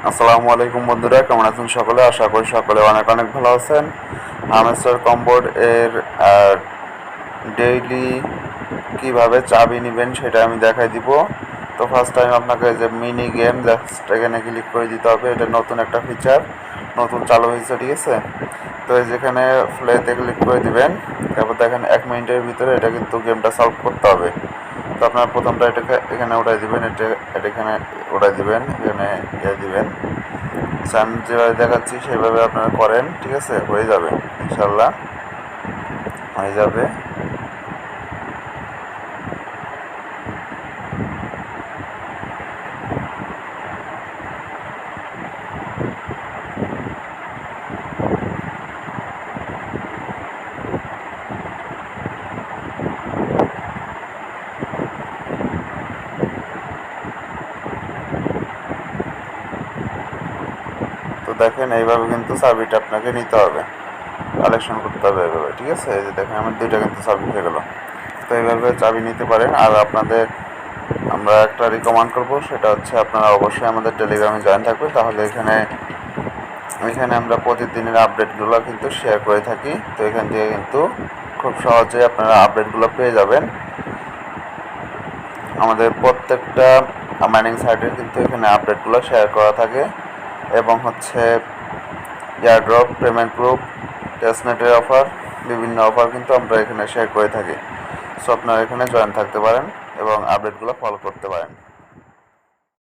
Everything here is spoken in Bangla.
আসসালামু আলাইকুম বন্ধুরা, কেমন আছেন সকলে? আশা করি সকলে অনেক অনেক ভালো আছেন। হামস্টার কম্বোর্ড এর ডেইলি কিভাবে চাবি নেবেন সেটা আমি দেখাই দিব। তো ফার্স্ট টাইম আপনাকে যে মিনি গেম জাস্ট এখানে ক্লিক করে দিতে হবে। এটা নতুন একটা ফিচার, নতুন চালু হয়েছে, ঠিক আছে? তো এই যেখানে প্লেতে ক্লিক করে দিবেন, তারপর দেখেন 1 মিনিটের ভিতরে এটা কিন্তু গেমটা সলভ করতে হবে। তো আপনার প্রথমটা এটাকে এখানে উঠাই দিবেন, এটা এখানে উঠাই দিবেন, এখানে দিবেন। আমি যেভাবে দেখাচ্ছি সেভাবে আপনারা করেন, ঠিক আছে? হয়ে যাবে, ইনশাল্লাহ হয়ে যাবে। তো দেখেন এইভাবে কিন্তু চাবিটা আপনাকে নিতে হবে, কালেকশন করতে হবে এইভাবে, ঠিক আছে? এই যে দেখেন আমার 2টা কিন্তু চাবি হয়ে গেল। তো এইভাবে চাবি নিতে পারেন। আর আপনাদের আমরা একটা রিকমেন্ড করব, সেটা হচ্ছে আপনারা অবশ্যই আমাদের টেলিগ্রামে জয়েন থাকবেন। তাহলে এখানে আমরা প্রতিদিনের আপডেটগুলো কিন্তু শেয়ার করে থাকি। তো এখান থেকে কিন্তু খুব সহজে আপনারা আপডেটগুলো পেয়ে যাবেন। আমাদের প্রত্যেকটা মাইনিং সাইটের কিন্তু এখানে আপডেটগুলো শেয়ার করা থাকে, এবং হচ্ছে এয়ারড্রপ, পেমেন্ট গ্রুপ, টেস্টনেটের অফার, বিভিন্ন অফার কিন্তু আমরা এখানে শেয়ার করে থাকি। সো আপনারা এখানে জয়েন থাকতে পারেন এবং আপডেটগুলো ফলো করতে পারেন।